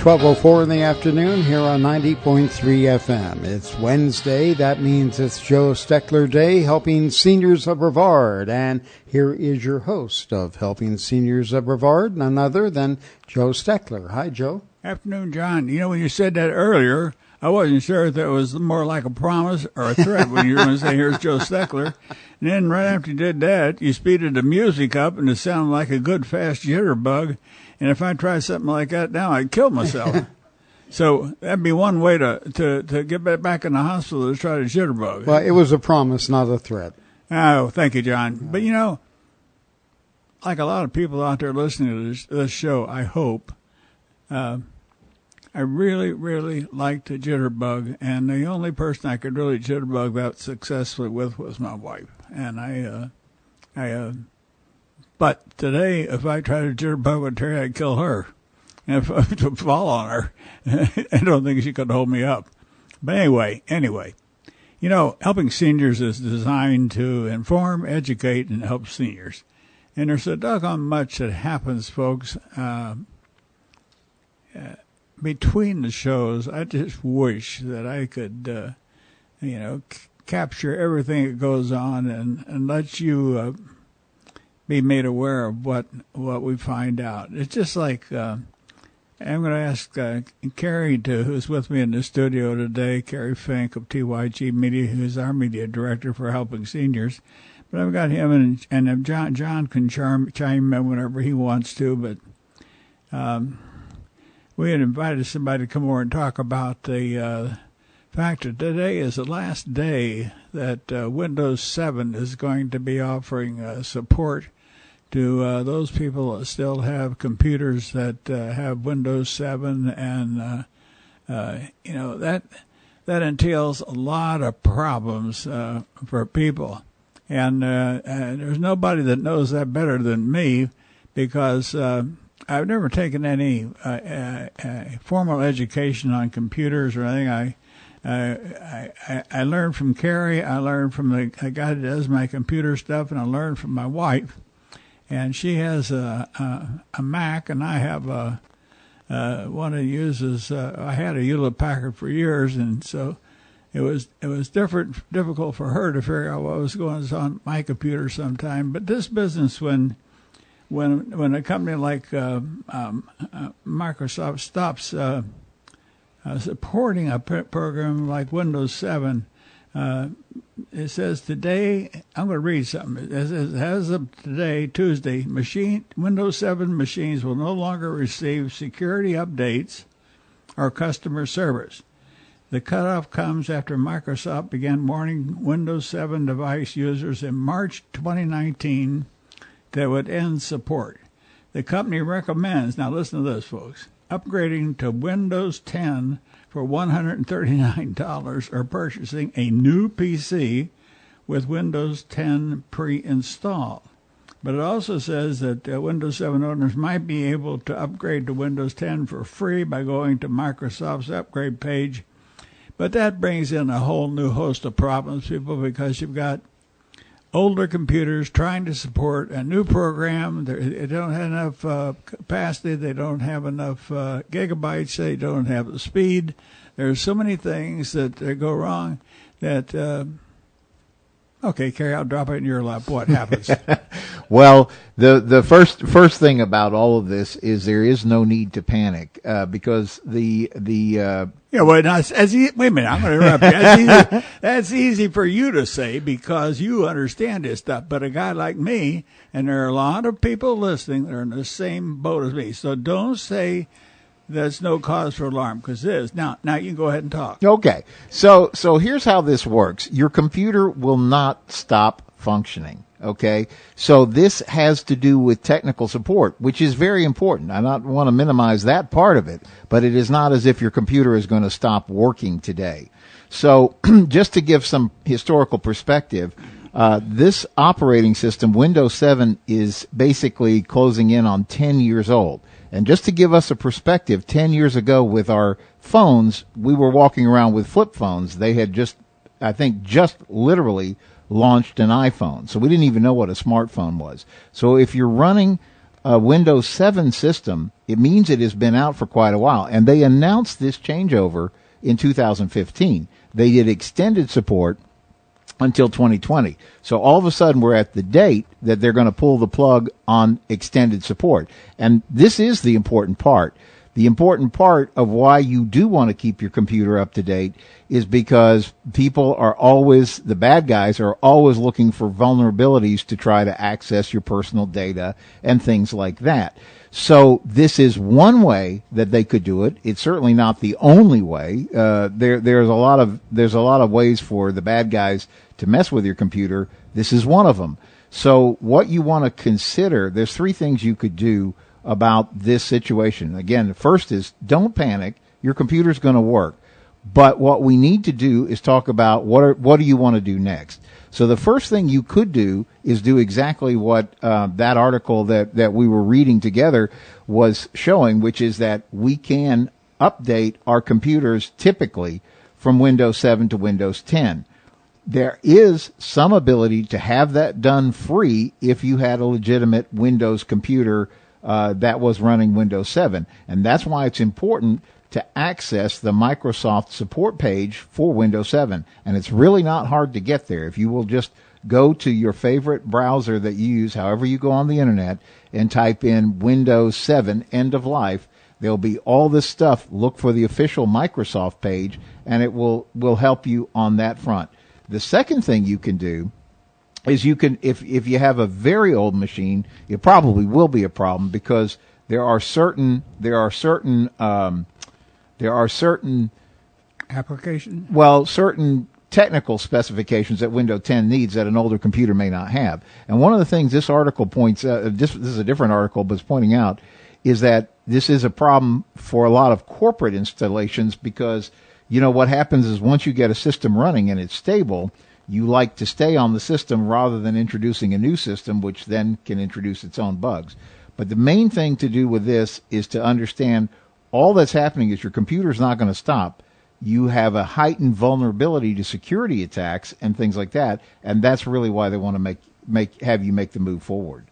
12:04 in the afternoon here on 90.3 FM. It's Wednesday. That means it's Joe Steckler Day, helping seniors of Brevard. And here is your host of Helping Seniors of Brevard, none other than Joe Steckler. Hi, Joe. Afternoon, John. You know, when you said that earlier, I wasn't sure if that was more like a promise or a threat when you were going to say, here's Joe Steckler. And then right after you did that, you speeded the music up and it sounded like a good fast jitterbug. And if I tried something like that now, I'd kill myself. So that'd be one way to get back in the hospital, to try to jitterbug. Well, it was a promise, not a threat. Oh, thank you, John. But, you know, like a lot of people out there listening to this show, I hope, I really, really like to jitterbug. And the only person I could really jitterbug that successfully with was my wife. And but today, if I try to jitterbug with Terry, I'd kill her. And if I was to fall on her, I don't think she could hold me up. But anyway, you know, Helping Seniors is designed to inform, educate, and help seniors. And there's a doggone much that happens, folks, between the shows. I just wish that I could, capture everything that goes on and let you be made aware of what we find out. It's just like I'm going to ask Kerry, who's with me in the studio today, Kerry Fink of TYG Media, who's our media director for Helping Seniors. But I've got him, and John can chime in whenever he wants to. But we had invited somebody to come over and talk about the fact that today is the last day that Windows 7 is going to be offering support to those people that still have computers that have Windows 7, and that entails a lot of problems for people, and there's nobody that knows that better than me, because I've never taken any formal education on computers or anything. I learned from Kerry, I learned from the guy that does my computer stuff, and I learned from my wife. And she has a Mac, and I have one that uses. I had a Hewlett Packard for years, and so it was difficult for her to figure out what was going on my computer sometime. But this business, when a company like Microsoft stops supporting a program like Windows 7. It says today, I'm going to read something. It says, as of today, Tuesday, Windows 7 machines will no longer receive security updates or customer service. The cutoff comes after Microsoft began warning Windows 7 device users in March 2019 that would end support. The company recommends, now listen to this, folks, upgrading to Windows 10 for $139 or purchasing a new PC with Windows 10 pre-installed. But it also says that Windows 7 owners might be able to upgrade to Windows 10 for free by going to Microsoft's upgrade page. But that brings in a whole new host of problems, people, because you've got older computers trying to support a new program. They don't have enough capacity. They don't have enough gigabytes. They don't have the speed. There's so many things that go wrong that, okay, Kerry, I'll drop it in your lap. What happens? Well, the first thing about all of this is there is no need to panic because the yeah, well, wait a minute, I'm going to interrupt you. That's easy for you to say because you understand this stuff. But a guy like me, and there are a lot of people listening that are in the same boat as me. So don't say there's no cause for alarm, because it is. Now you can go ahead and talk. Okay. So here's how this works. Your computer will not stop functioning. Okay, so this has to do with technical support, which is very important. I don't want to minimize that part of it, but it is not as if your computer is going to stop working today. So just to give some historical perspective, this operating system, Windows 7, is basically closing in on 10 years old. And just to give us a perspective, 10 years ago with our phones, we were walking around with flip phones. They had just literally launched an iPhone. So we didn't even know what a smartphone was. So if you're running a Windows 7 system, it means it has been out for quite a while. And they announced this changeover in 2015. They did extended support until 2020. So all of a sudden we're at the date that they're going to pull the plug on extended support. And this is the important part. The important part of why you do want to keep your computer up to date is because people are always, the bad guys are always looking for vulnerabilities to try to access your personal data and things like that. So this is one way that they could do it. It's certainly not the only way. There's a lot of ways for the bad guys to mess with your computer. This is one of them. So what you want to consider, there's three things you could do about this situation. Again, the first is don't panic. Your computer's going to work. But what we need to do is talk about what do you want to do next. So the first thing you could do is do exactly what that article that we were reading together was showing, which is that we can update our computers typically from Windows 7 to Windows 10. There is some ability to have that done free if you had a legitimate Windows computer that was running Windows 7. And that's why it's important to access the Microsoft support page for Windows 7. And it's really not hard to get there. If you will just go to your favorite browser that you use, however you go on the internet, and type in Windows 7 end of life, there'll be all this stuff. Look for the official Microsoft page, and it will help you on that front. The second thing you can do is you can, if you have a very old machine, it probably will be a problem because there are certain applications. Well, certain technical specifications that Windows 10 needs that an older computer may not have. And one of the things this article points out, this is a different article, but it's pointing out, is that this is a problem for a lot of corporate installations because, you know, what happens is once you get a system running and it's stable, you like to stay on the system rather than introducing a new system, which then can introduce its own bugs. But the main thing to do with this is to understand all that's happening is your computer's not going to stop. You have a heightened vulnerability to security attacks and things like that, and that's really why they want to have you make the move forward.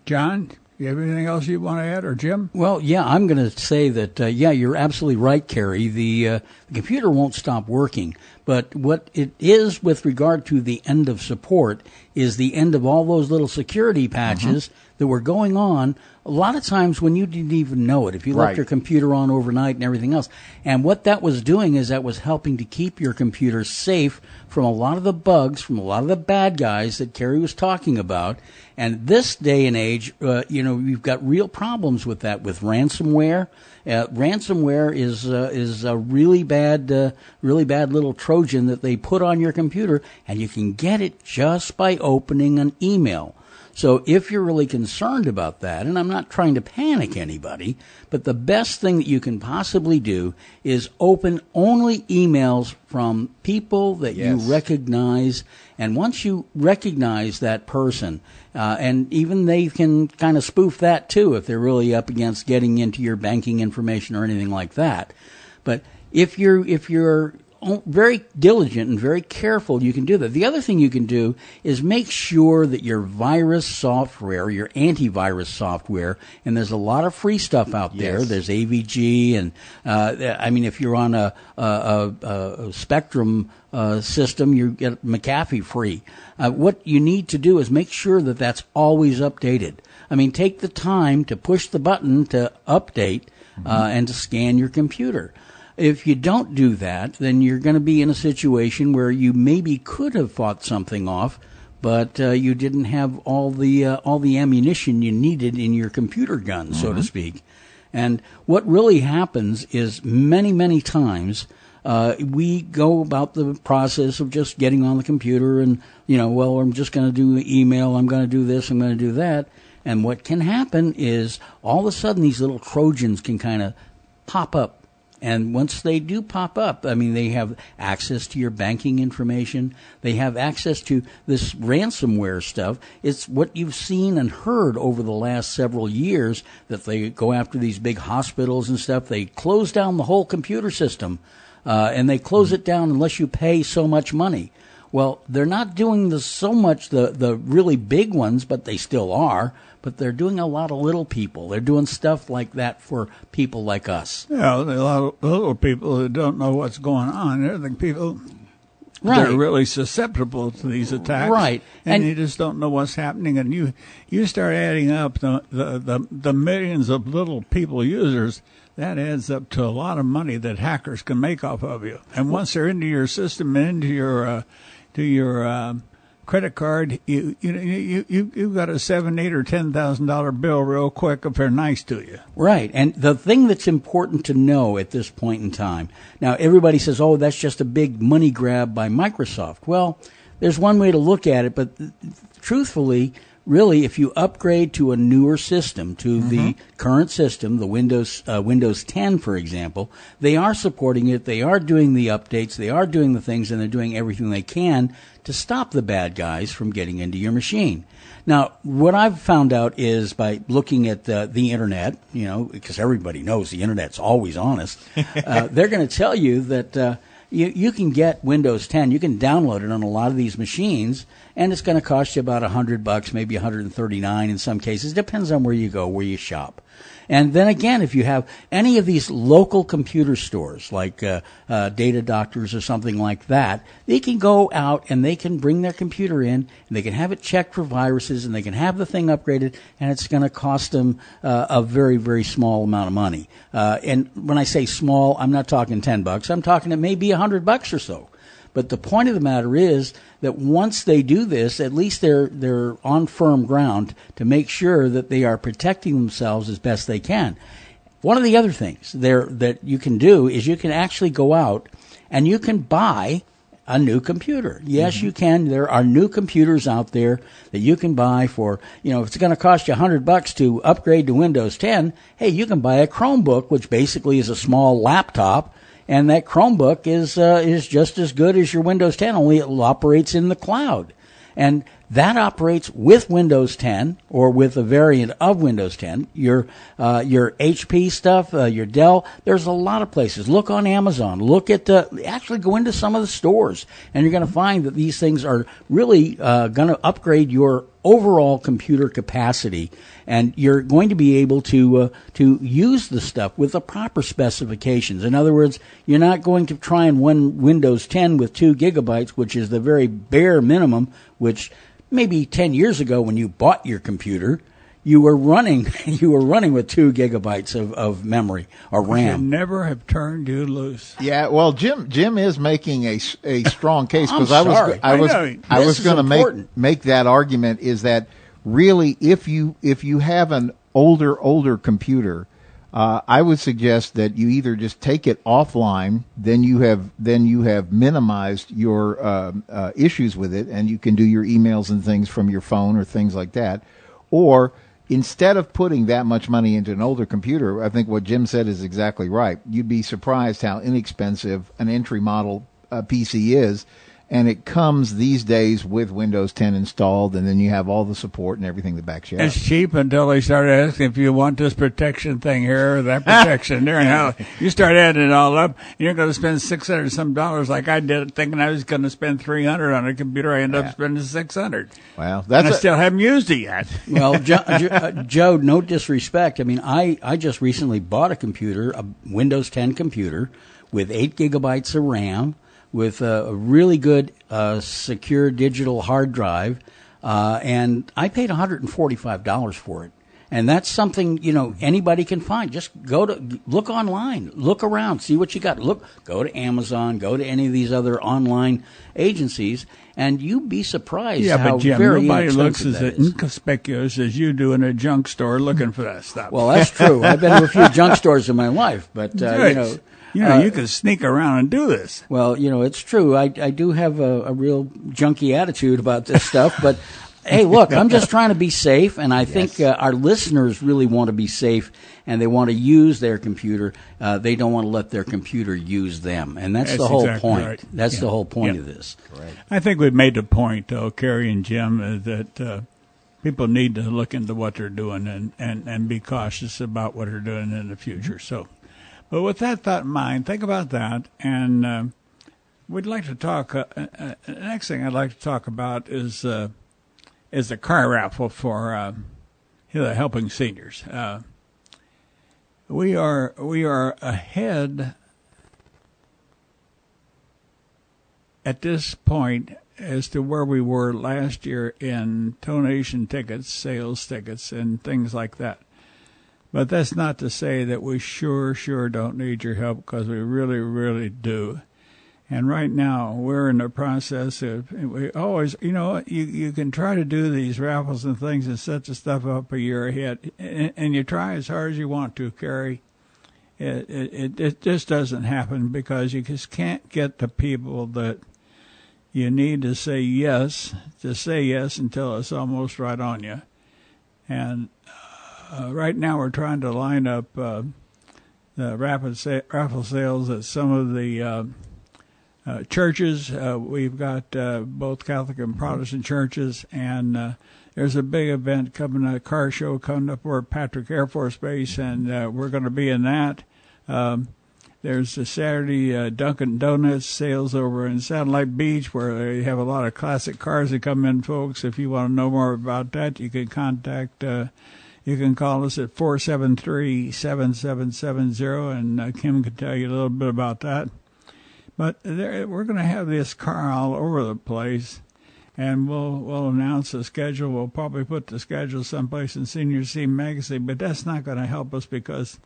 John, you have anything else you want to add, or Jim? Well, yeah, I'm going to say that, you're absolutely right, Kerry. The computer won't stop working. But what it is with regard to the end of support is the end of all those little security patches that were going on a lot of times when you didn't even know it, if you left your computer on overnight and everything else. And what that was doing is that was helping to keep your computer safe from a lot of the bugs, from a lot of the bad guys that Kerry was talking about. And this day and age, you've got real problems with that, with ransomware. Ransomware is a really bad little Trojan that they put on your computer, and you can get it just by opening an email. So if you're really concerned about that, and I'm not trying to panic anybody, but the best thing that you can possibly do is open only emails from people that you recognize. And once you recognize that person, and even they can kind of spoof that too if they're really up against getting into your banking information or anything like that. But if you're very diligent and very careful, you can do that. The other thing you can do is make sure that your virus software, your antivirus software, and there's a lot of free stuff out there. There's AVG, and if you're on a Spectrum system, you get McAfee free. What you need to do is make sure that that's always updated. I mean, take the time to push the button to update and to scan your computer. If you don't do that, then you're going to be in a situation where you maybe could have fought something off, but you didn't have all the ammunition you needed in your computer gun, so to speak. And what really happens is many, many times we go about the process of just getting on the computer and, I'm just going to do email, I'm going to do this, I'm going to do that. And what can happen is all of a sudden these little Trojans can kind of pop up. And once they do pop up, they have access to your banking information. They have access to this ransomware stuff. It's what you've seen and heard over the last several years that they go after these big hospitals and stuff. They close down the whole computer system, and they close it down unless you pay so much money. Well, they're not doing so much the really big ones, but they still are. but they're doing a lot of little people. They're doing stuff like that for people like us. Yeah, a lot of little people who don't know what's going on. They're the people Right. that are really susceptible to these attacks. Right. And you just don't know what's happening. And you start adding up the millions of little people users, that adds up to a lot of money that hackers can make off of you. And once they're into your system and into your credit card, you've got a $7,000, $8,000, or $10,000 bill real quick if they're nice to you. Right. And the thing that's important to know at this point in time, now everybody says, oh, that's just a big money grab by Microsoft. Well, there's one way to look at it, but truthfully, really, if you upgrade to a newer system, to the current system, the Windows 10, for example, they are supporting it, they are doing the updates, they are doing the things, and they're doing everything they can to stop the bad guys from getting into your machine. Now, what I've found out is by looking at the Internet, because everybody knows the Internet's always honest, they're going to tell you that you can get Windows 10, you can download it on a lot of these machines, and it's going to cost you about $100, maybe $139 in some cases. Depends on where you go, where you shop. And then again, if you have any of these local computer stores like Data Doctors or something like that, they can go out and they can bring their computer in and they can have it checked for viruses and they can have the thing upgraded, and it's going to cost them a very, very small amount of money. And when I say small, I'm not talking $10. I'm talking it may be $100 or so. But the point of the matter is that once they do this, at least they're on firm ground to make sure that they are protecting themselves as best they can. One of the other things that you can do is you can actually go out and you can buy a new computer. Yes, you can. There are new computers out there that you can buy for, if it's going to cost you $100 to upgrade to Windows 10, hey, you can buy a Chromebook, which basically is a small laptop. And that Chromebook is just as good as your Windows 10, only it operates in the cloud. And that operates with Windows 10 or with a variant of Windows 10. Your HP stuff, your Dell, there's a lot of places. Look on Amazon. Look at actually go into some of the stores, and you're going to find that these things are really going to upgrade your overall computer capacity, and you're going to be able to use the stuff with the proper specifications. In other words, you're not going to try and run Windows 10 with 2 gigabytes, which is the very bare minimum, which maybe 10 years ago when you bought your computer, you were running with 2 gigabytes of memory or RAM. Should never have turned you loose. Yeah, well, Jim is making a strong case, because I was going to make that argument, is that really if you have an older computer, I would suggest that you either just take it offline, then you have minimized your issues with it, and you can do your emails and things from your phone or things like that, or instead of putting that much money into an older computer, I think what Jim said is exactly right. You'd be surprised how inexpensive an entry model PC is. And it comes these days with Windows 10 installed, and then you have all the support and everything that backs you up. It's cheap until they start asking if you want this protection thing here or that protection there. And how you start adding it all up, you're going to spend $600 some dollars like I did, thinking I was going to spend $300 on a computer. I ended up spending $600. Well, I still haven't used it yet. Well, Joe, no disrespect. I mean, I just recently bought a computer, a Windows 10 computer with 8 gigabytes of RAM, with a really good secure digital hard drive, and I paid $145 for it. And that's something, anybody can find. Just look online, look around, see what you got. Go to Amazon, go to any of these other online agencies, and you'd be surprised how Jim, very nobody looks inexpensive as that is. inconspicuous as you do in a junk store looking for that stuff. Well, that's true. I've been to a few junk stores in my life, but, you can sneak around and do this. Well, it's true. I do have a real junky attitude about this stuff, but hey, look, I'm just trying to be safe, and I think our listeners really want to be safe, and they want to use their computer. They don't want to let their computer use them, and that's the whole exactly point. right. That's the whole point of this. Right. I think we've made the point, though, Kerry and Jim, that people need to look into what they're doing and be cautious about what they're doing in the future. So, but with that thought in mind, think about that, and we'd like to talk. The next thing I'd like to talk about is the car raffle for helping seniors. We are ahead at this point as to where we were last year in donation tickets, sales tickets, and things like that. But that's not to say that we sure don't need your help, because we really, really do. And right now, we're in the process of, we always, you can try to do these raffles and things and set the stuff up a year ahead, and you try as hard as you want to, Kerry. It just doesn't happen, because you just can't get the people that you need to say yes until it's almost right on you. And right now we're trying to line up the raffle sales at some of the churches. We've got both Catholic and Protestant churches, and there's a big event coming, a car show coming up over at Patrick Air Force Base, and we're going to be in that. There's a Saturday Dunkin' Donuts sales over in Satellite Beach, where they have a lot of classic cars that come in, folks. If you want to know more about that, you can contact, you can call us at 473-7770, and Kim can tell you a little bit about that. But we're going to have this car all over the place, and we'll announce the schedule. We'll probably put the schedule someplace in Senior C Magazine, but that's not going to help us, because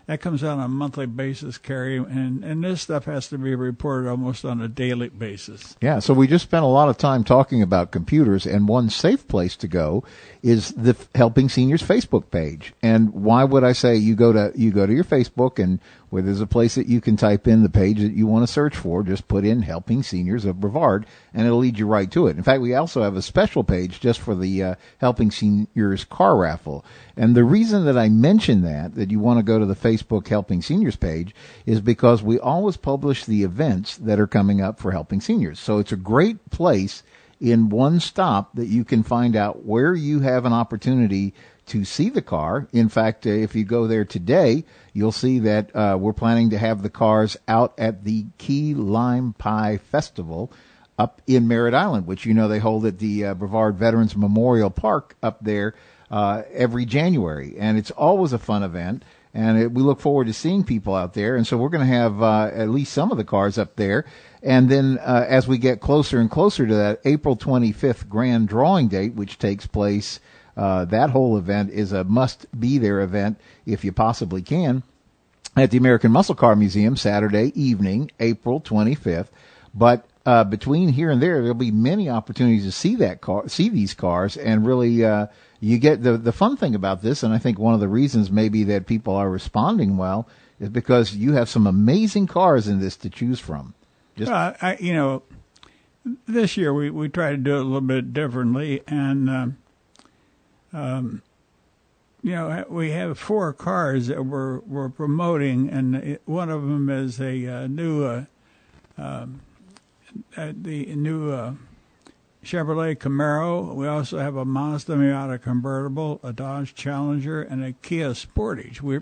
that comes out on a monthly basis, Kerry, and this stuff has to be reported almost on a daily basis. Yeah, so we just spent a lot of time talking about computers, and one safe place to go is the Helping Seniors Facebook page. And why would I say you go to your Facebook, and where there's a place that you can type in the page that you want to search for, just put in Helping Seniors of Brevard, and it'll lead you right to it. In fact, we also have a special page just for the Helping Seniors Car Raffle. And the reason that I mention that you want to go to the Facebook Helping Seniors page, is because we always publish the events that are coming up for Helping Seniors. So it's a great place in one stop that you can find out where you have an opportunity to see the car. In fact, if you go there today, you'll see that we're planning to have the cars out at the Key Lime Pie Festival up in Merritt Island, which they hold at the Brevard Veterans Memorial Park up there every January. And it's always a fun event, and we look forward to seeing people out there. And so we're going to have at least some of the cars up there. And then as we get closer and closer to that April 25th grand drawing date, which takes place, that whole event is a must-be-there event if you possibly can, at the American Muscle Car Museum Saturday evening, April 25th. But between here and there'll be many opportunities to see these cars, and really you get the fun thing about this, and I think one of the reasons maybe that people are responding well is because you have some amazing cars in this to choose from. This year we try to do it a little bit differently, and we have 4 cars that we're promoting, and one of them is a new Chevrolet Camaro. We also have a Mazda Miata convertible, a Dodge Challenger, and a Kia Sportage. We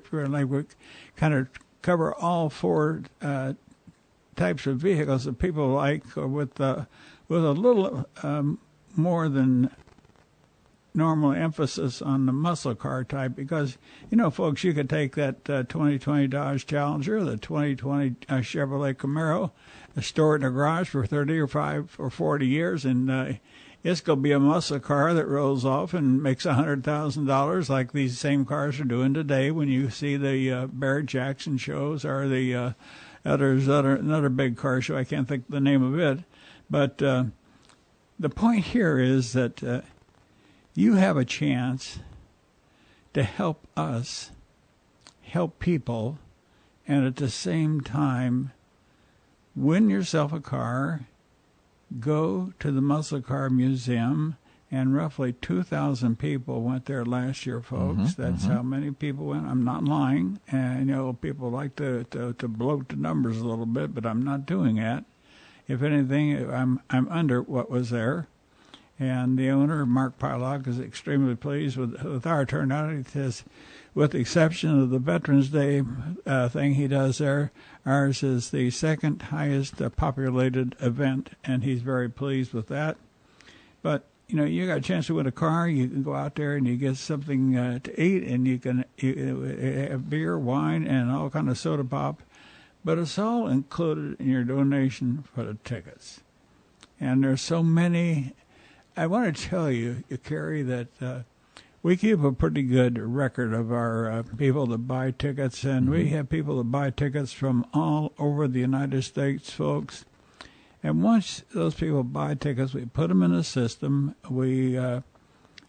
kind of cover all 4 types of vehicles that people like, with a little more than normal emphasis on the muscle car type, because folks, you could take that 2020 Dodge Challenger, the 2020 Chevrolet Camaro, store it in a garage for 30 or 5 or 40 years, and it's going to be a muscle car that rolls off and makes $100,000, like these same cars are doing today. When you see the Barrett Jackson shows, or the another big car show, I can't think of the name of it, but the point here is that you have a chance to help us help people, and at the same time win yourself a car. Go to the Muscle Car Museum, and roughly 2,000 people went there last year, folks. That's how many people went. I'm not lying. And people like to bloat the numbers a little bit, but I'm not doing that. If anything, I'm under what was there. And the owner, Mark Pilog, is extremely pleased with our turnout. He says, with the exception of the Veterans Day thing he does there, ours is the second highest populated event, and he's very pleased with that. But, you got a chance to win a car, you can go out there and you get something to eat, and you can have beer, wine, and all kind of soda pop. But it's all included in your donation for the tickets. And there's so many. I want to tell you, Kerry, that we keep a pretty good record of our people that buy tickets, and we have people that buy tickets from all over the United States, folks. And once those people buy tickets, we put them in the system. A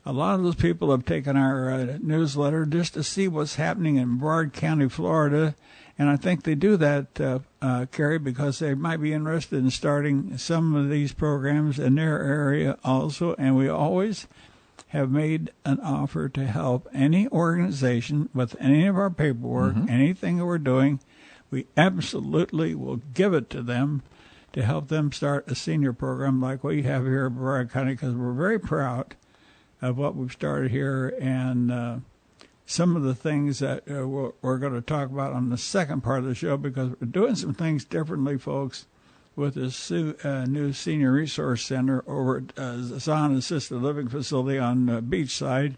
lot of those people have taken our newsletter just to see what's happening in Brevard County, Florida. And I think they do that, Kerry, because they might be interested in starting some of these programs in their area also. And we always have made an offer to help any organization with any of our paperwork, anything that we're doing. We absolutely will give it to them to help them start a senior program like we have here in Brevard County, because we're very proud of what we've started here, and some of the things that we're going to talk about on the second part of the show, because we're doing some things differently, folks, with this new Senior Resource Center over at Zahn Assisted Living Facility on Beachside,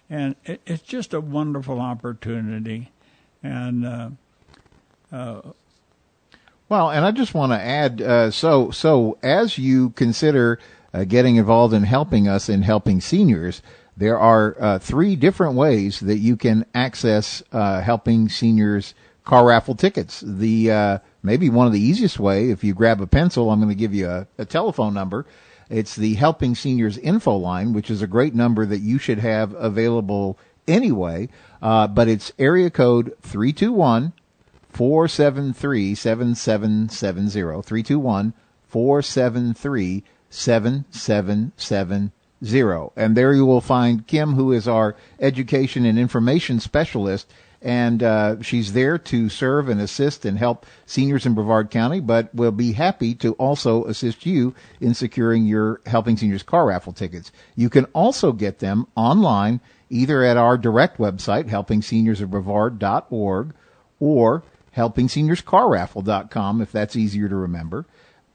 and it's just a wonderful opportunity. And well, and I just want to add, so as you consider getting involved in helping us in helping seniors, there are 3 different ways that you can access helping seniors car raffle tickets. The maybe one of the easiest way, if you grab a pencil, I'm going to give you a telephone number. It's the Helping Seniors info line, which is a great number that you should have available anyway. But it's area code 321-473-7770, 321-473-7770. And there you will find Kim, who is our education and information specialist, and she's there to serve and assist and help seniors in Brevard County, but will be happy to also assist you in securing your Helping Seniors car raffle tickets. You can also get them online, either at our direct website, helpingseniorsofbrevard.org, or helpingseniorscarraffle.com, if that's easier to remember.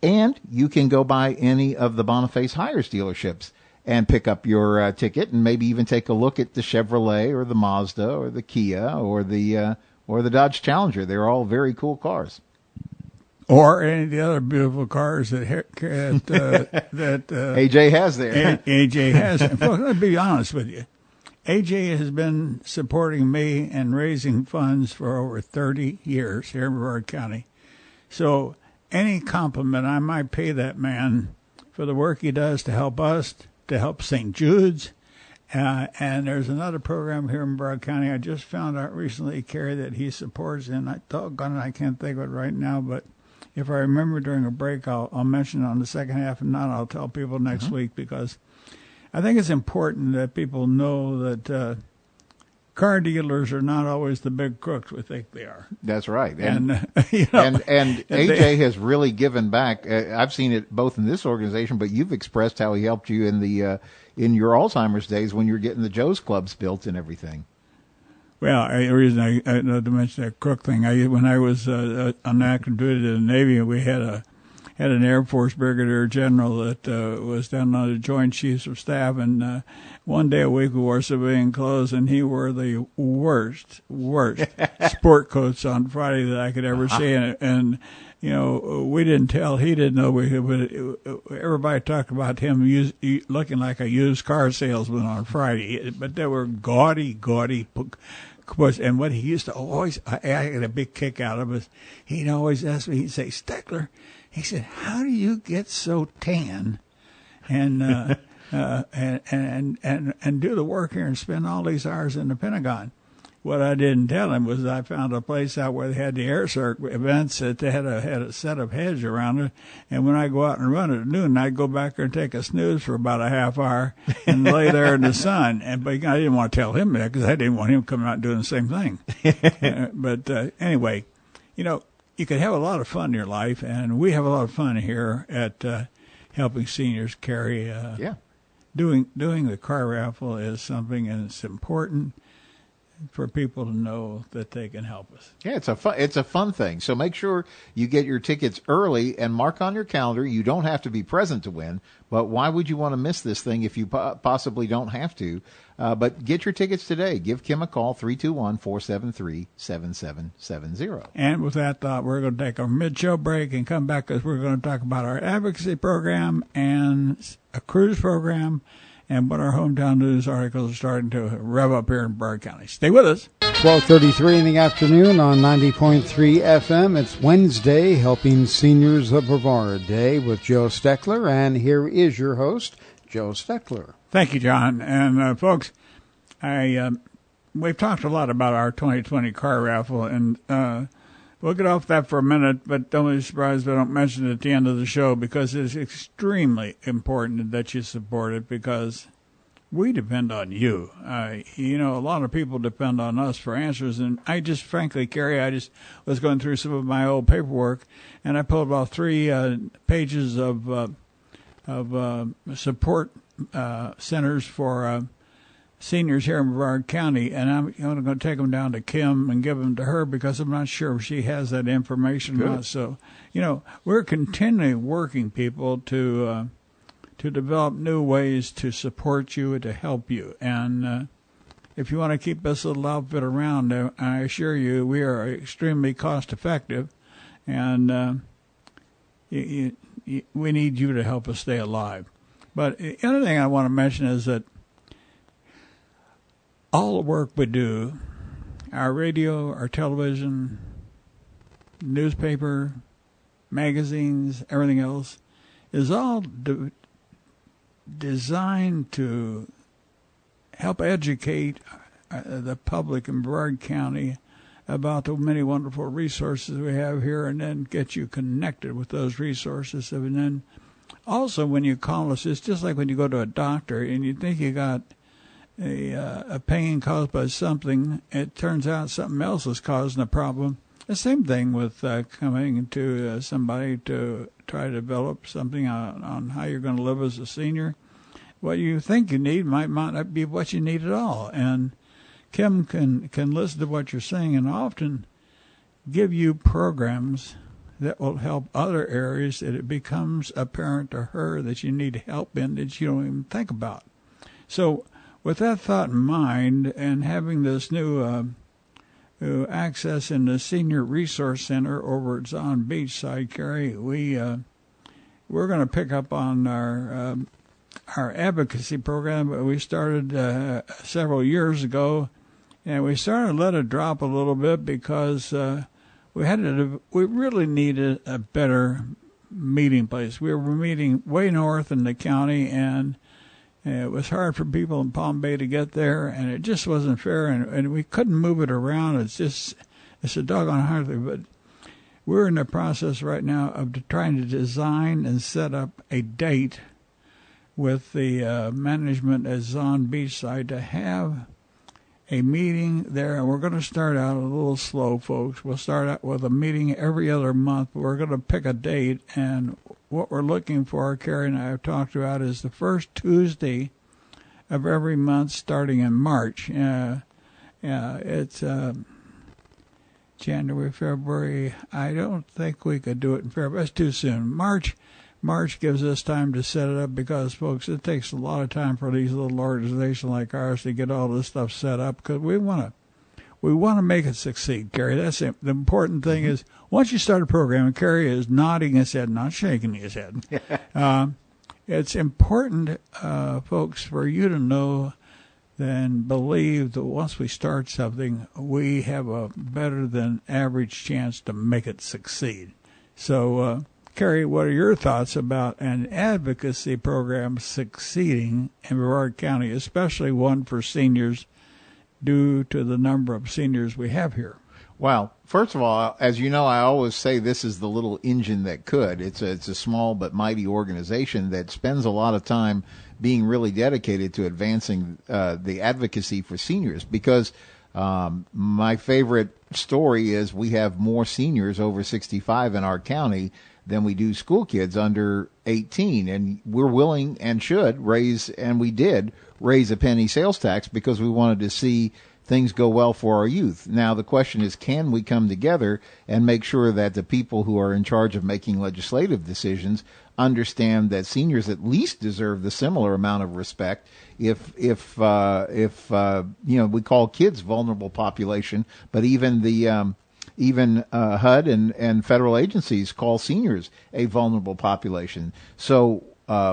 And you can go by any of the Boniface Hires dealerships and pick up your ticket, and maybe even take a look at the Chevrolet or the Mazda or the Kia or the Dodge Challenger. They're all very cool cars. Or any of the other beautiful cars that AJ has there. AJ has. Well, let's be honest with you. AJ has been supporting me and raising funds for over 30 years here in Brevard County. So any compliment I might pay that man for the work he does to help us, to help St. Jude's. And there's another program here in Brevard County I just found out recently, Kerry, that he supports, and I can't think of it right now, but if I remember during a break, I'll mention it on the second half, and not I'll tell people next week, because I think it's important that people know that car dealers are not always the big crooks we think they are. That's right. And and AJ has really given back. I've seen it both in this organization, but you've expressed how he helped you in the in your Alzheimer's days when you're getting the Joe's Clubs built and everything. Well, the reason I to mention that crook thing, when I was on active duty in the Navy, we had an Air Force Brigadier General that was down on the Joint Chiefs of Staff, and one day a week we wore civilian clothes, and he wore the worst sport coats on Friday that I could ever see. And you know, we didn't tell, he didn't know, but everybody talked about him looking like a used car salesman on Friday. But they were gaudy. And what he used to always, I had a big kick out of it, he'd always ask me, he'd say, Steckler, he said, how do you get so tan and do the work here and spend all these hours in the Pentagon? What I didn't tell him was I found a place out where they had the air circuit events that they had a set of hedge around it. And when I go out and run at noon, I'd go back there and take a snooze for about a half hour and lay there in the sun. But I didn't want to tell him that because I didn't want him coming out and doing the same thing. But anyway, you know, you can have a lot of fun in your life, and we have a lot of fun here at helping seniors carry. Doing the car raffle is something, and it's important. for people to know that they can help us. Yeah, it's a fun thing. So make sure you get your tickets early and mark on your calendar. You don't have to be present to win, but why would you want to miss this thing if you possibly don't have to? But get your tickets today. Give Kim a call, 321-473-7770. And with that thought, we're going to take a mid-show break and come back because we're going to talk about our advocacy program and a cruise program and what our hometown news articles are starting to rev up here in Brevard County. Stay with us. 12:33 in the afternoon on 90.3 FM. It's Wednesday, Helping Seniors of Brevard Day with Joe Steckler, and here is your host, Joe Steckler. Thank you, John. And folks, we've talked a lot about our 2020 car raffle, and we'll get off that for a minute, but don't be surprised if I don't mention it at the end of the show, because it's extremely important that you support it, because we depend on you. A lot of people depend on us for answers, and I just, frankly, Kerry, I just was going through some of my old paperwork, and I pulled about 3 pages of support centers for seniors here in Brevard County, and I'm going to take them down to Kim and give them to her, because I'm not sure if she has that information. Good. So, we're continually working people to develop new ways to support you and to help you. And if you want to keep this little outfit around, I assure you we are extremely cost effective, and we need you to help us stay alive. But the other thing I want to mention is that all the work we do, our radio, our television, newspaper, magazines, everything else, is all designed to help educate the public in Brevard County about the many wonderful resources we have here, and then get you connected with those resources. And then also when you call us, it's just like when you go to a doctor and you think you got a pain caused by something, it turns out something else is causing the problem. The same thing with coming to somebody to try to develop something on how you're going to live as a senior. What you think you need might not be what you need at all. And Kim can listen to what you're saying and often give you programs that will help other areas that it becomes apparent to her that you need help in that you don't even think about. So with that thought in mind, and having this new access in the Senior Resource Center over at Zon Beachside, Kerry, we're going to pick up on our advocacy program that we started several years ago, and we started to let it drop a little bit because we really needed a better meeting place. We were meeting way north in the county, and it was hard for people in Palm Bay to get there, and it just wasn't fair, and we couldn't move it around. It's a doggone hard thing, but we're in the process right now of trying to design and set up a date with the management at Zon Beachside to have a meeting there. And we're going to start out a little slow, folks. We'll start out with a meeting every other month. We're going to pick a date, and what we're looking for, Kerry and I have talked about, is the first Tuesday of every month starting in March. It's January, February. I don't think we could do it in February. It's too soon. March gives us time to set it up, because, folks, it takes a lot of time for these little organizations like ours to get all this stuff set up, because we want to make it succeed, Kerry. That's it. The important thing is, once you start a program, and Kerry is nodding his head, not shaking his head, it's important, folks, for you to know and believe that once we start something, we have a better than average chance to make it succeed. So, Kerry, what are your thoughts about an advocacy program succeeding in Brevard County, especially one for seniors, due to the number of seniors we have here? Well, first of all, as you know, I always say this is the little engine that could. It's a small but mighty organization that spends a lot of time being really dedicated to advancing the advocacy for seniors, because my favorite story is we have more seniors over 65 in our county than we do school kids under 18. And we're willing and should raise, and we did raise a penny sales tax, because we wanted to see things go well for our youth. Now, the question is, can we come together and make sure that the people who are in charge of making legislative decisions understand that seniors at least deserve the similar amount of respect if we call kids vulnerable population, but even the HUD and federal agencies call seniors a vulnerable population. So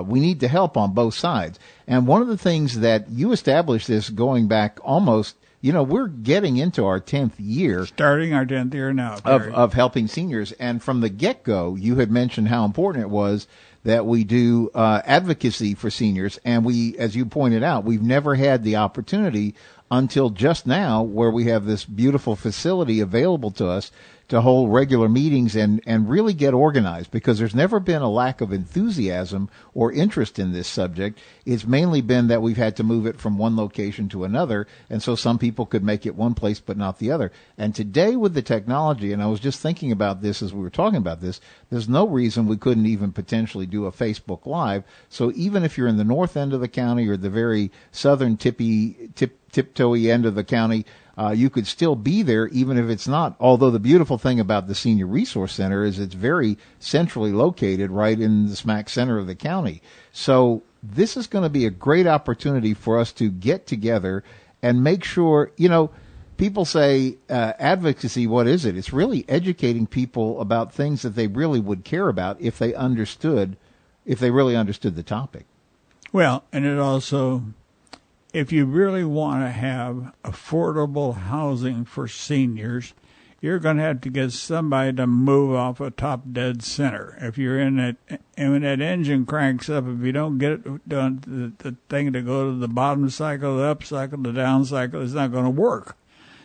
we need to help on both sides. And one of the things that you established this going back almost, we're getting into our 10th year. Starting our 10th year now. Of helping seniors. And from the get-go, you had mentioned how important it was that we do advocacy for seniors. And we, as you pointed out, we've never had the opportunity until just now where we have this beautiful facility available to us to hold regular meetings and really get organized, because there's never been a lack of enthusiasm or interest in this subject. It's mainly been that we've had to move it from one location to another, and so some people could make it one place but not the other. And today with the technology, and I was just thinking about this as we were talking about this, there's no reason we couldn't even potentially do a Facebook Live. So even if you're in the north end of the county or the very southern tiptoey end of the county, you could still be there even if it's not. Although the beautiful thing about the Senior Resource Center is it's very centrally located right in the smack center of the county. So this is going to be a great opportunity for us to get together and make sure, people say advocacy, what is it? It's really educating people about things that they really would care about if they really understood the topic. Well, and it also, if you really want to have affordable housing for seniors, you're going to have to get somebody to move off a top dead center. If you're in that, and when that engine cranks up, if you don't get it done, the thing to go to the bottom cycle, the up cycle, the down cycle, is not going to work.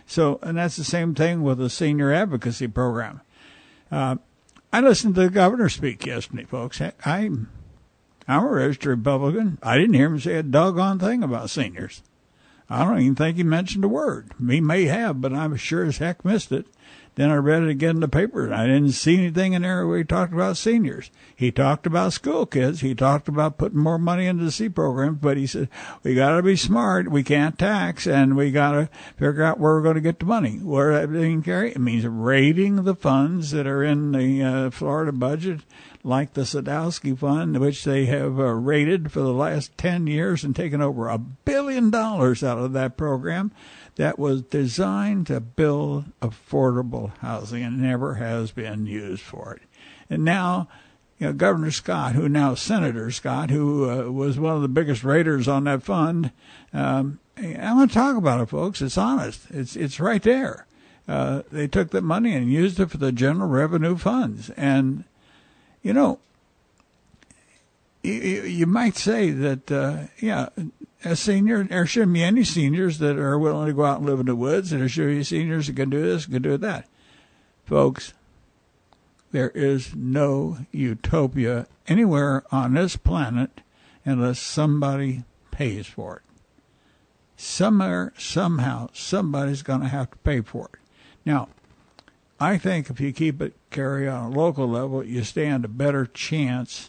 So, and that's the same thing with the senior advocacy program. I listened to the governor speak yesterday, folks. I'm a registered Republican. I didn't hear him say a doggone thing about seniors. I don't even think he mentioned a word. He may have, but I'm sure as heck missed it. Then I read it again in the paper, and I didn't see anything in there where he talked about seniors. He talked about school kids. He talked about putting more money into the C programs, but he said, we got to be smart. We can't tax, and we got to figure out where we're going to get the money. Where that mean, Kerry? It means raiding the funds that are in the Florida budget, like the Sadowski Fund, which they have raided for the last 10 years and taken over $1 billion out of that program that was designed to build affordable housing and never has been used for it. And now, Governor Scott, Senator Scott, who was one of the biggest raiders on that fund, I'm going to talk about it, folks. It's honest. It's right there. They took that money and used it for the general revenue funds. And, you might say that, a senior, there shouldn't be any seniors that are willing to go out and live in the woods, and there should be seniors that can do this, can do that. Folks, there is no utopia anywhere on this planet unless somebody pays for it. Somewhere, somehow, somebody's going to have to pay for it. Now, I think if you keep it, Kerry, on a local level, you stand a better chance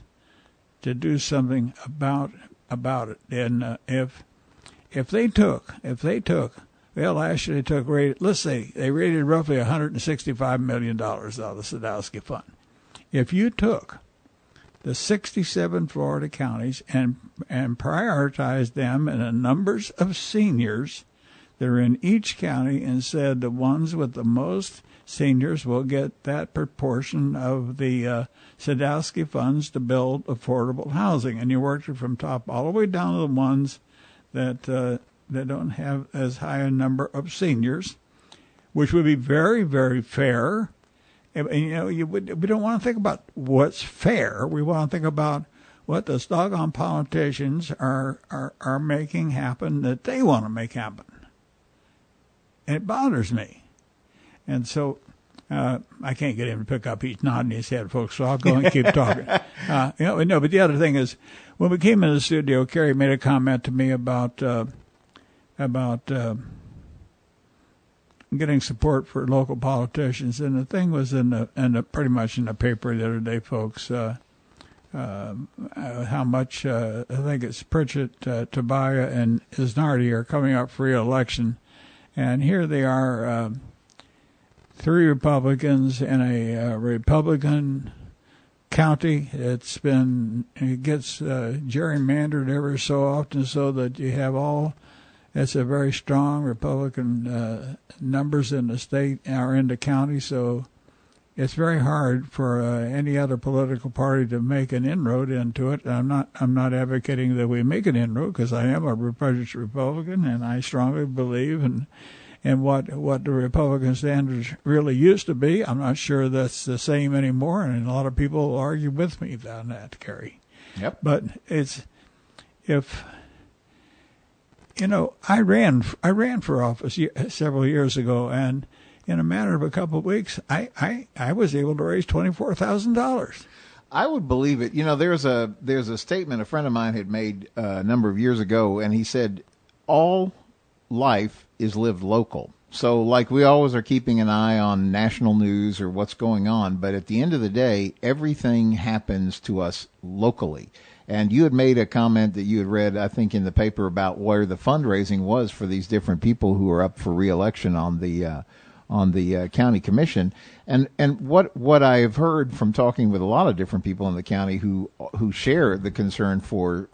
to do something about it. And if they took, last year they took, let's say they raided roughly $165 million out of the Sadowski Fund. If you took the 67 Florida counties and prioritized them in the numbers of seniors that are in each county and said the ones with the most seniors will get that proportion of the Sadowski funds to build affordable housing, and you worked it from top all the way down to the ones that don't have as high a number of seniors, which would be very, very fair. And we don't want to think about what's fair. We want to think about what those doggone politicians are making happen that they want to make happen. And it bothers me. And so I can't get him to pick up. He's nodding his head, folks, so I'll go and keep talking. But the other thing is, when we came in the studio, Kerry made a comment to me about getting support for local politicians, and the thing was pretty much in the paper the other day, folks. How much I think it's Pritchett, Tobiah, and Isnardi are coming up for re-election. And here they are, 3 Republicans in a Republican county. It gets gerrymandered ever so often, so that you have it's a very strong Republican numbers in the state or in the county. So it's very hard for any other political party to make an inroad into it. I'm not advocating that we make an inroad, because I am a registered Republican, and I strongly believe in what the Republican standards really used to be. I'm not sure that's the same anymore, and a lot of people argue with me on that, Kerry. Yep. But I ran for office several years ago, and in a matter of a couple of weeks, I was able to raise $24,000. I would believe it. There's a statement a friend of mine had made a number of years ago, and he said, all life is lived local. So, like, we always are keeping an eye on national news or what's going on, but at the end of the day, everything happens to us locally. And you had made a comment that you had read, I think, in the paper about where the fundraising was for these different people who are up for re-election on the county commission. And what I have heard from talking with a lot of different people in the county who share the concern for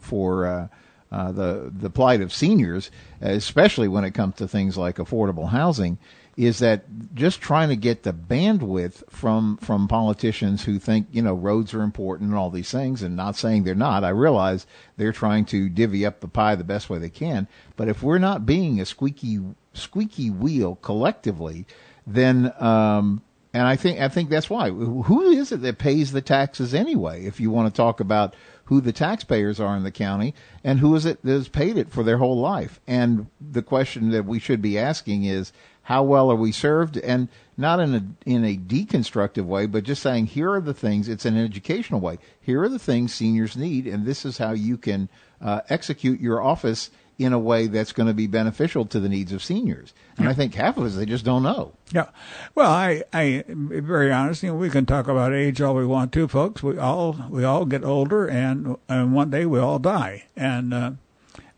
the plight of seniors, especially when it comes to things like affordable housing, is that just trying to get the bandwidth from politicians who think, roads are important and all these things, and not saying they're not. I realize they're trying to divvy up the pie the best way they can. But if we're not being a squeaky wheel collectively, then, and I think that's why. Who is it that pays the taxes anyway? If you want to talk about who the taxpayers are in the county, and who is it that has paid it for their whole life? And the question that we should be asking is, how well are we served? And not in a deconstructive way, but just saying, here are the things. It's an educational way. Here are the things seniors need, and this is how you can execute your office in a way that's going to be beneficial to the needs of seniors. And I think half of us, they just don't know. Yeah. Well, I very honest, we can talk about age all we want to, folks. We all get older, and one day we all die. And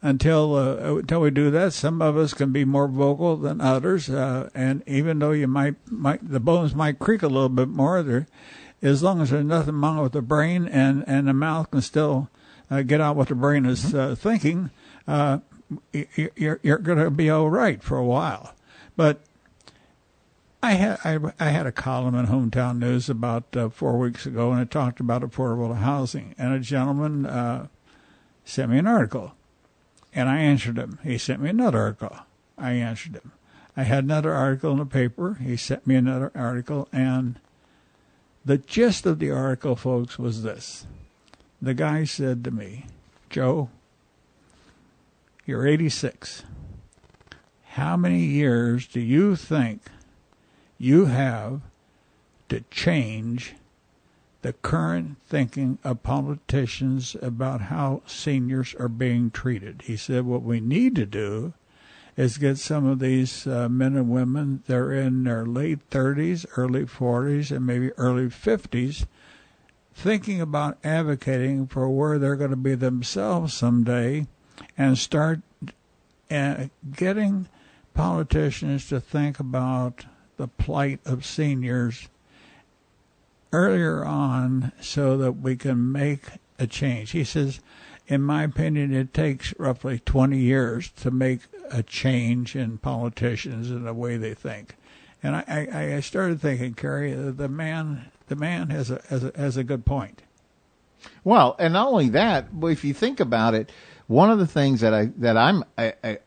until we do that, some of us can be more vocal than others. And even though you might the bones might creak a little bit more, as long as there's nothing wrong with the brain and the mouth can still get out what the brain is thinking, you're going to be all right for a while. But I had a column in Hometown News about 4 weeks ago, and it talked about affordable housing. And a gentleman sent me an article, and I answered him. He sent me another article. I answered him. I had another article in the paper. He sent me another article, and the gist of the article, folks, was this. The guy said to me, Joe, you're 86. How many years do you think you have to change the current thinking of politicians about how seniors are being treated? He said, what we need to do is get some of these men and women, they're in their late 30s, early 40s, and maybe early 50s, thinking about advocating for where they're going to be themselves someday, and start getting politicians to think about the plight of seniors earlier on so that we can make a change. He says, in my opinion, it takes roughly 20 years to make a change in politicians and the way they think. And I started thinking, Kerry, the man has a good point. Well, and not only that, but if you think about it, one of the things that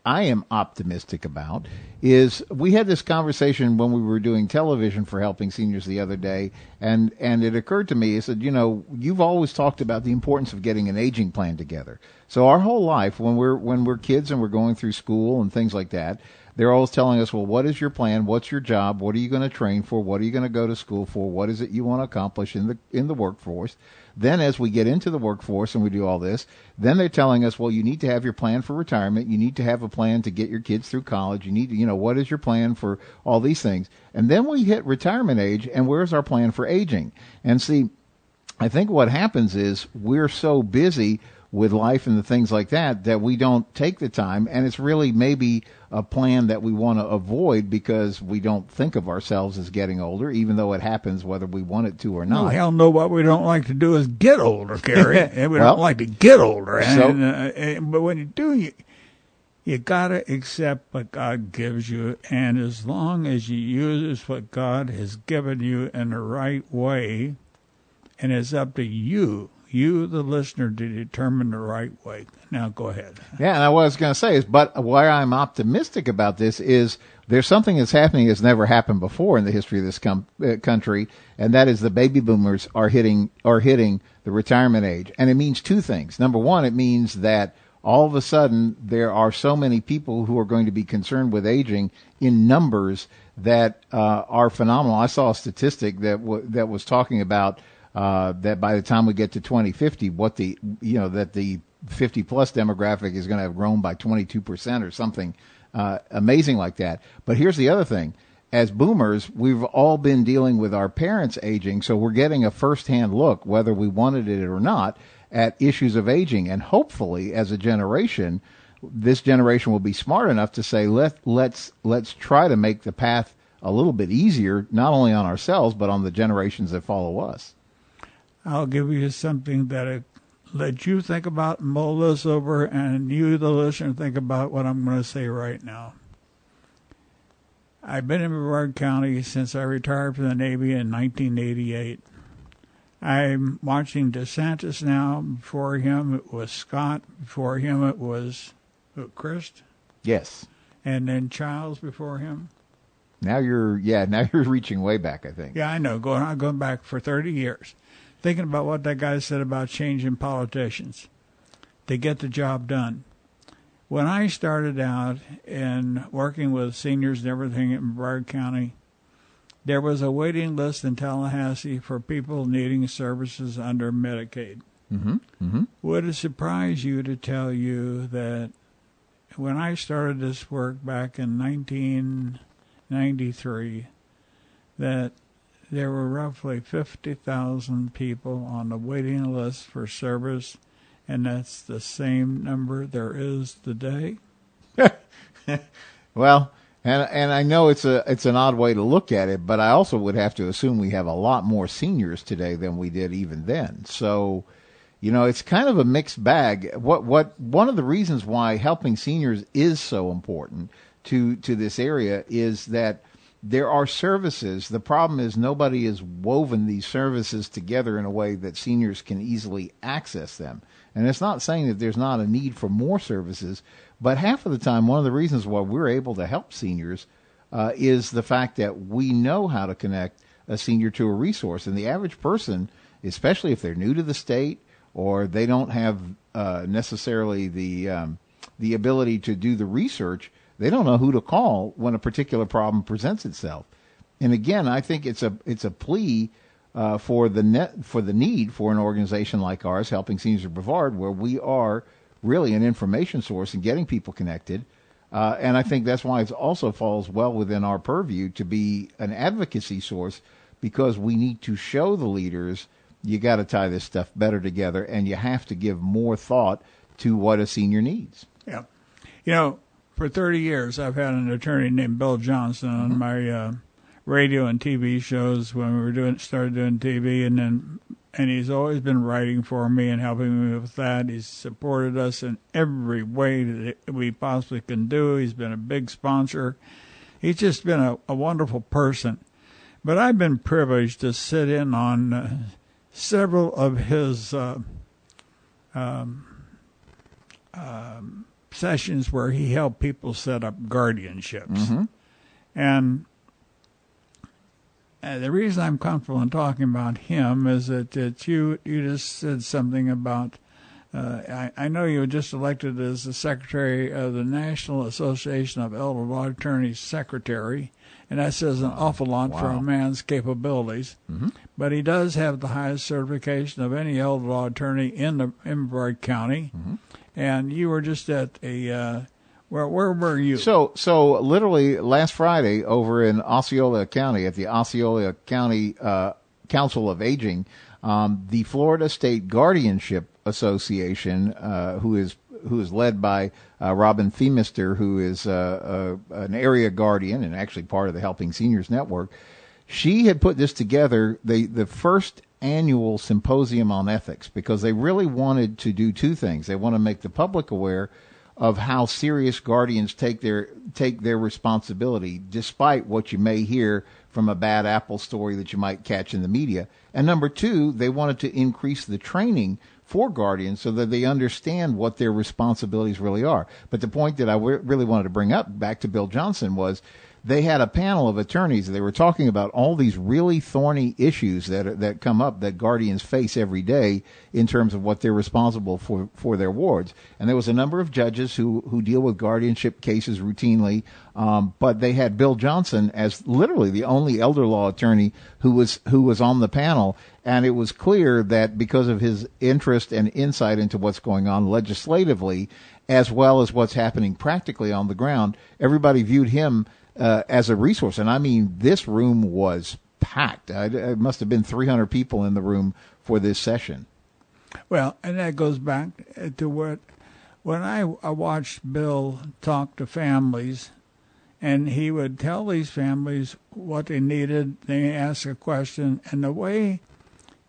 I am optimistic about is we had this conversation when we were doing television for Helping Seniors the other day, and it occurred to me, I said, you've always talked about the importance of getting an aging plan together. So our whole life, when we're kids and we're going through school and things like that, they're always telling us, well, what is your plan? What's your job? What are you going to train for? What are you going to go to school for? What is it you want to accomplish in the workforce? Then as we get into the workforce and we do all this, then they're telling us, well, you need to have your plan for retirement. You need to have a plan to get your kids through college. You need to, what is your plan for all these things? And then we hit retirement age, and where's our plan for aging? And see, I think what happens is we're so busy with life and the things like that we don't take the time, and it's really maybe a plan that we want to avoid because we don't think of ourselves as getting older, even though it happens whether we want it to or not. No, hell no, what we don't like to do is get older, Kerry. And we don't like to get older. But when you do, you got to accept what God gives you, and as long as you use what God has given you in the right way, and it's up to you, the listener, to determine the right way. Now, go ahead. Yeah, and what I was going to say is, but why I'm optimistic about this is there's something that's happening that's never happened before in the history of this country, and that is the baby boomers are hitting the retirement age. And it means two things. Number one, it means that all of a sudden there are so many people who are going to be concerned with aging in numbers that are phenomenal. I saw a statistic that was talking about that by the time we get to 2050, that the 50 plus demographic is going to have grown by 22% or something amazing like that. But here's the other thing. As boomers, we've all been dealing with our parents aging, so we're getting a firsthand look, whether we wanted it or not, at issues of aging. And hopefully, as a generation, this generation will be smart enough to say, let's try to make the path a little bit easier, not only on ourselves, but on the generations that follow us. I'll give you something that let you think about and mull this over, and you, the listener, think about what I'm going to say right now. I've been in Brevard County since I retired from the Navy in 1988. I'm watching DeSantis now. Before him, it was Scott. Before him, it was Christ. Yes. And then Childs before him. Now you're reaching way back, I think. Yeah, I know. Going back for 30 years. Thinking about what that guy said about changing politicians to get the job done. When I started out in working with seniors and everything in Brevard County, there was a waiting list in Tallahassee for people needing services under Medicaid. Mm-hmm. Mm-hmm. Would it surprise you to tell you that when I started this work back in 1993, that there were roughly 50,000 people on the waiting list for service, and that's the same number there is today? Well, and I know it's an odd way to look at it, but I also would have to assume we have a lot more seniors today than we did even then. So, it's kind of a mixed bag. One of the reasons why helping seniors is so important to this area is that there are services. The problem is nobody has woven these services together in a way that seniors can easily access them. And it's not saying that there's not a need for more services, but half of the time, one of the reasons why we're able to help seniors is the fact that we know how to connect a senior to a resource. And the average person, especially if they're new to the state or they don't have necessarily the ability to do the research, they don't know who to call when a particular problem presents itself. And again, I think it's a plea for the need for an organization like ours, Helping Seniors of Brevard, where we are really an information source and getting people connected. And I think that's why it also falls well within our purview to be an advocacy source, because we need to show the leaders you got to tie this stuff better together, and you have to give more thought to what a senior needs. Yeah. For 30 years, I've had an attorney named Bill Johnson on my radio and TV shows when we started doing TV, and he's always been writing for me and helping me with that. He's supported us in every way that we possibly can do. He's been a big sponsor. He's just been a wonderful person. But I've been privileged to sit in on several of his sessions where he helped people set up guardianships. Mm-hmm. And the reason I'm comfortable in talking about him is that you just said something about, I know you were just elected as the secretary of the National Association of Elder Law Attorneys Secretary, and that says an awful lot for a man's capabilities. Mm-hmm. But he does have the highest certification of any elder law attorney in Brevard County. Mm-hmm. And you were just at where were you? So literally last Friday over in Osceola County at the Osceola County Council of Aging, the Florida State Guardianship Association, who is led by Robin Feemister, who is an area guardian and actually part of the Helping Seniors Network. She had put this together, the first annual symposium on ethics, because they really wanted to do two things. They want to make the public aware of how serious guardians take their responsibility, despite what you may hear from a bad apple story that you might catch in the media. And number two, they wanted to increase the training for guardians so that they understand what their responsibilities really are. But the point that I really wanted to bring up, back to Bill Johnson, was they had a panel of attorneys. They were talking about all these really thorny issues that come up that guardians face every day in terms of what they're responsible for their wards. And there was a number of judges who deal with guardianship cases routinely, but they had Bill Johnson as literally the only elder law attorney who was on the panel. And it was clear that because of his interest and insight into what's going on legislatively, as well as what's happening practically on the ground, everybody viewed him as a resource. And I mean, this room was packed. It must have been 300 people in the room for this session. Well, and that goes back to when I watched Bill talk to families, and he would tell these families what they needed. They asked a question, and the way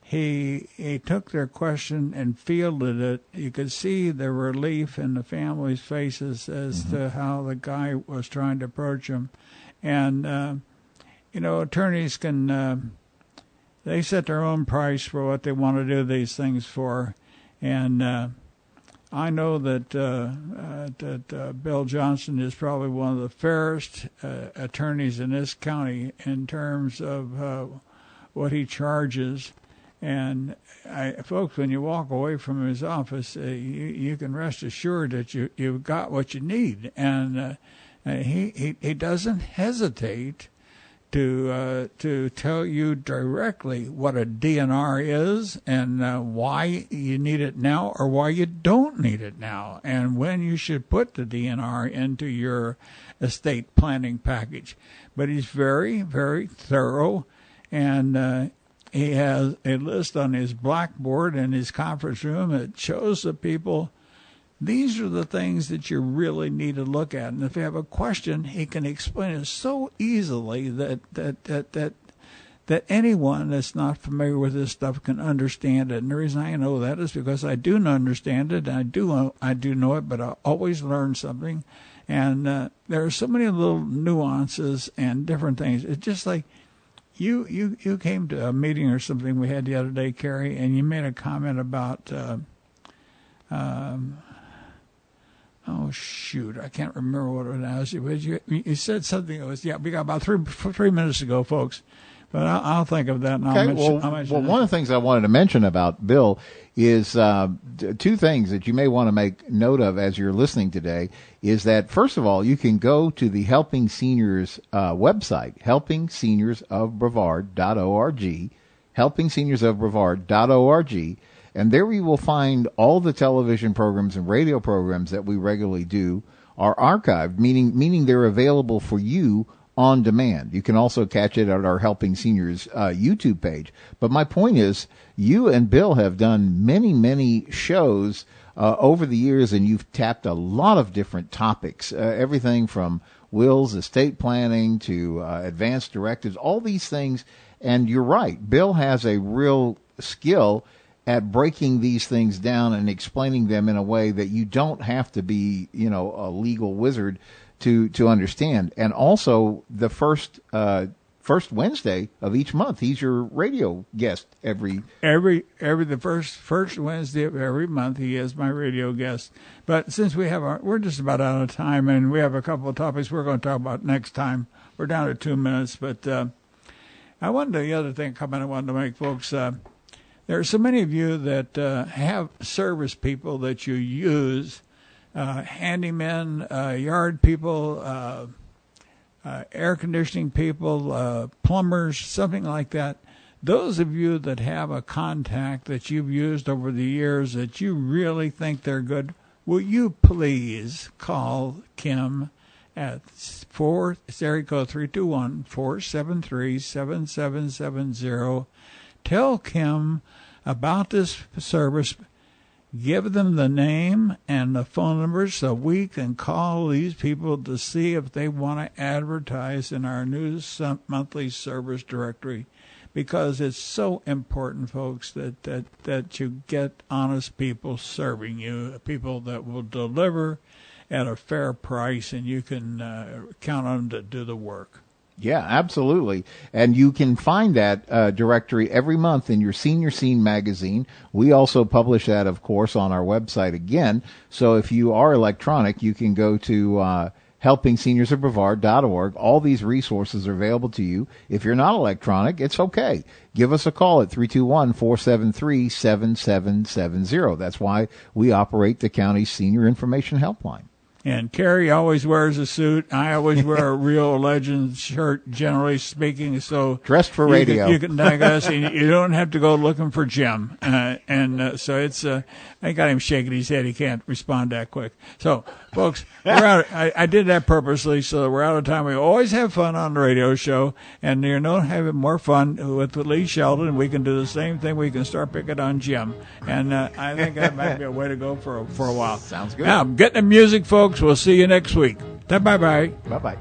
he took their question and fielded it, you could see the relief in the families' faces as to how the guy was trying to approach them. And, attorneys can, they set their own price for what they want to do these things for. And I know that Bill Johnson is probably one of the fairest attorneys in this county in terms of what he charges. And folks, when you walk away from his office, you can rest assured that you've got what you need. And he doesn't hesitate to tell you directly what a DNR is and why you need it now or why you don't need it now, and when you should put the DNR into your estate planning package. But he's very, very thorough, and he has a list on his blackboard in his conference room that shows the people these are the things that you really need to look at. And if you have a question, he can explain it so easily that anyone that's not familiar with this stuff can understand it. And the reason I know that is because I do understand it. I do know it, but I always learn something. And there are so many little nuances and different things. It's just like you came to a meeting or something we had the other day, Kerry, and you made a comment about oh shoot, I can't remember what it was. You said something. It was we got about three minutes ago, folks. But I'll think of that. And okay. I'll mention one of the things I wanted to mention about Bill is two things that you may want to make note of as you're listening today. Is that first of all, you can go to the Helping Seniors website, helpingseniors.brevard.org, helpingseniors.brevard.org. And there you will find all the television programs and radio programs that we regularly do are archived, meaning they're available for you on demand. You can also catch it at our Helping Seniors YouTube page. But my point is, you and Bill have done many, many shows over the years, and you've tapped a lot of different topics, everything from wills, estate planning, to advanced directives, all these things. And you're right, Bill has a real skill at breaking these things down and explaining them in a way that you don't have to be, a legal wizard to understand. And also the first Wednesday of each month, he's your radio guest the first Wednesday of every month. He is my radio guest. But since we're just about out of time, and we have a couple of topics we're going to talk about next time. We're down to 2 minutes, but the other comment I wanted to make, folks. There are so many of you that have service people that you use, handymen, yard people, air conditioning people, plumbers, something like that. Those of you that have a contact that you've used over the years that you really think they're good, will you please call Kim at area code 321-473-7770. Tell Kim about this service. give them the name and the phone number so we can call these people to see if they want to advertise in our new monthly service directory, because it's so important, folks, that you get honest people serving you, people that will deliver at a fair price, and you can count on them to do the work. Yeah, absolutely. And you can find that directory every month in your Senior Scene magazine. We also publish that, of course, on our website again. So if you are electronic, you can go to helpingseniorsofbrevard.org. All these resources are available to you. If you're not electronic, it's okay. Give us a call at 321-473-7770. That's why we operate the county's Senior Information Helpline. And Kerry always wears a suit. I always wear a Real Legend shirt, generally speaking. So dressed for radio. You can tag us, and you don't have to go looking for Jim. So it's. I got him shaking his head. He can't respond that quick. So, folks, we're out. I did that purposely, so we're out of time. We always have fun on the radio show, and having more fun with Lee Sheldon. We can do the same thing. We can start picking on Jim, and I think that might be a way to go for a while. Sounds good. Now, getting the music, folks. We'll see you next week. Bye-bye. Bye-bye.